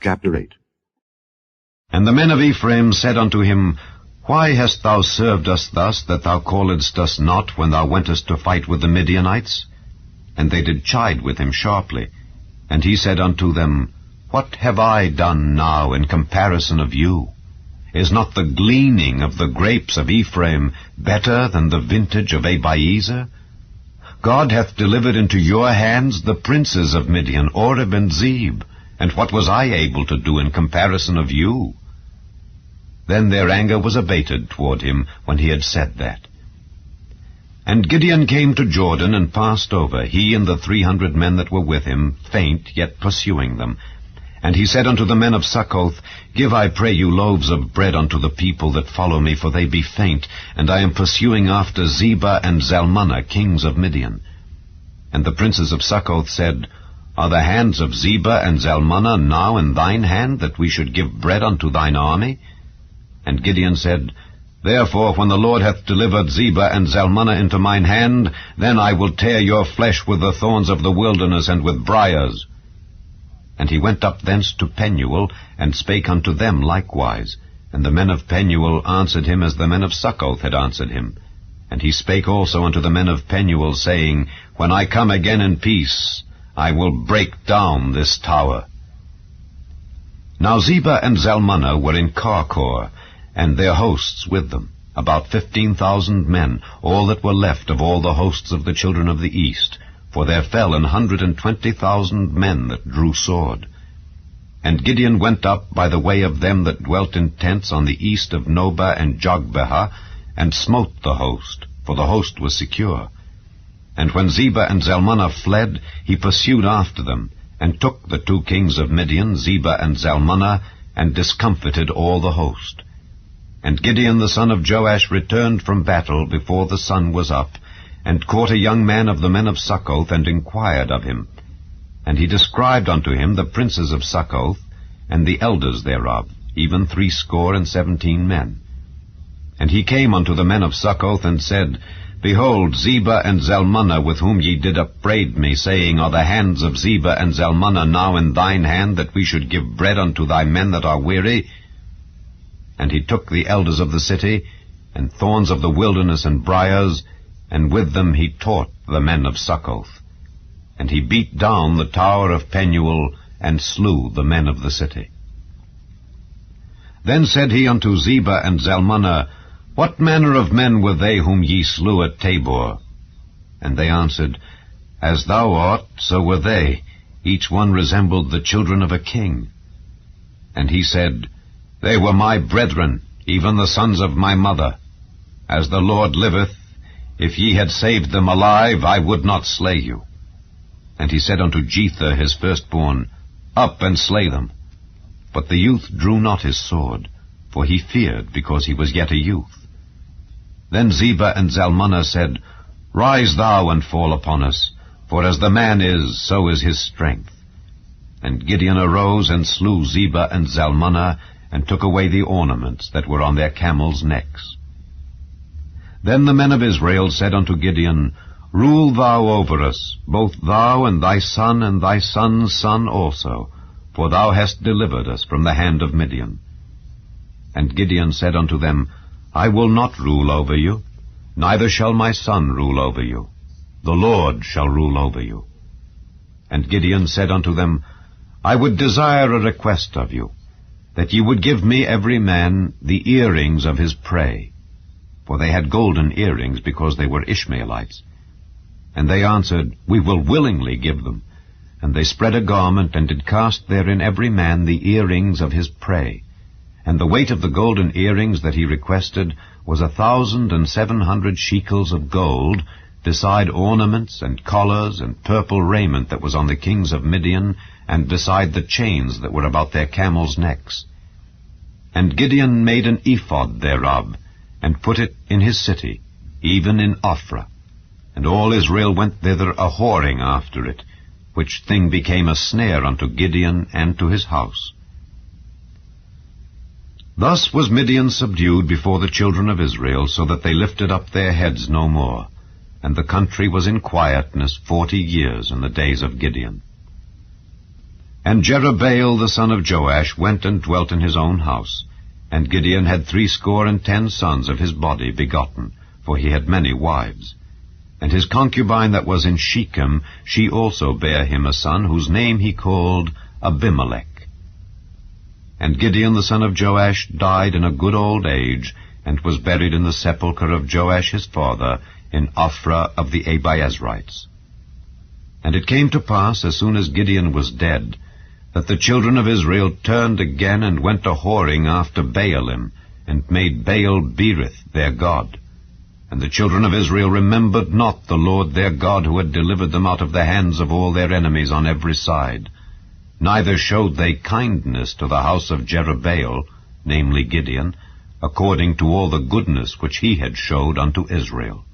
Chapter 8. And the men of Ephraim said unto him, Why hast thou served us thus, that thou calledst us not when thou wentest to fight with the Midianites? And they did chide with him sharply. And he said unto them, What have I done now in comparison of you? Is not the gleaning of the grapes of Ephraim better than the vintage of Abiezer? God hath delivered into your hands the princes of Midian, Oreb and Zeb, and what was I able to do in comparison of you? Then their anger was abated toward him when he had said that. And Gideon came to Jordan and passed over, he and the 300 men that were with him, faint, yet pursuing them. And he said unto the men of Succoth, Give, I pray you, loaves of bread unto the people that follow me, for they be faint, and I am pursuing after Zebah and Zalmunna, kings of Midian. And the princes of Succoth said, Are the hands of Zebah and Zalmunna now in thine hand, that we should give bread unto thine army? And Gideon said, Therefore, when the Lord hath delivered Zebah and Zalmunna into mine hand, then I will tear your flesh with the thorns of the wilderness and with briars. And he went up thence to Penuel, and spake unto them likewise. And the men of Penuel answered him as the men of Succoth had answered him. And he spake also unto the men of Penuel, saying, When I come again in peace, I will break down this tower. Now Zebah and Zalmunna were in Karkor, and their hosts with them, about 15,000 men, all that were left of all the hosts of the children of the east, for there fell 120,000 men that drew sword. And Gideon went up by the way of them that dwelt in tents on the east of Nobah and Jogbehah, and smote the host, for the host was secure. And when Zebah and Zalmunna fled, he pursued after them, and took the 2 kings of Midian, Zebah and Zalmunna, and discomfited all the host. And Gideon the son of Joash returned from battle before the sun was up, and caught a young man of the men of Succoth, and inquired of him. And he described unto him the princes of Succoth, and the elders thereof, even 70 men. And he came unto the men of Succoth, and said, Behold, Zebah and Zalmunna, with whom ye did upbraid me, saying, Are the hands of Zebah and Zalmunna now in thine hand, that we should give bread unto thy men that are weary? And he took the elders of the city, and thorns of the wilderness and briars, and with them he taught the men of Succoth. And he beat down the tower of Penuel, and slew the men of the city. Then said he unto Zebah and Zalmunna, What manner of men were they whom ye slew at Tabor? And they answered, As thou art, so were they. Each one resembled the children of a king. And he said, They were my brethren, even the sons of my mother. As the Lord liveth, if ye had saved them alive, I would not slay you. And he said unto Jether his firstborn, Up and slay them. But the youth drew not his sword, for he feared, because he was yet a youth. Then Zebah and Zalmunna said, Rise thou and fall upon us, for as the man is, so is his strength. And Gideon arose and slew Zebah and Zalmunna, and took away the ornaments that were on their camels' necks. Then the men of Israel said unto Gideon, Rule thou over us, both thou and thy son's son also, for thou hast delivered us from the hand of Midian. And Gideon said unto them, I will not rule over you, neither shall my son rule over you. The Lord shall rule over you. And Gideon said unto them, I would desire a request of you, that ye would give me every man the earrings of his prey. For they had golden earrings, because they were Ishmaelites. And they answered, We will willingly give them. And they spread a garment, and did cast therein every man the earrings of his prey. And the weight of the golden earrings that he requested was 1,700 shekels of gold, beside ornaments and collars and purple raiment that was on the kings of Midian, and beside the chains that were about their camels' necks. And Gideon made an ephod thereof, and put it in his city, even in Ophrah. And all Israel went thither a-whoring after it, which thing became a snare unto Gideon and to his house. Thus was Midian subdued before the children of Israel, so that they lifted up their heads no more. And the country was in quietness 40 years in the days of Gideon. And Jerubbaal the son of Joash went and dwelt in his own house. And Gideon had 70 sons of his body begotten, for he had many wives. And his concubine that was in Shechem, she also bare him a son, whose name he called Abimelech. And Gideon the son of Joash died in a good old age, and was buried in the sepulchre of Joash his father, in Ophrah of the Abiezrites. And it came to pass, as soon as Gideon was dead, that the children of Israel turned again and went a-whoring after Baalim, and made Baal-berith their god. And the children of Israel remembered not the Lord their God, who had delivered them out of the hands of all their enemies on every side. Neither showed they kindness to the house of Jerubbaal, namely Gideon, according to all the goodness which he had showed unto Israel.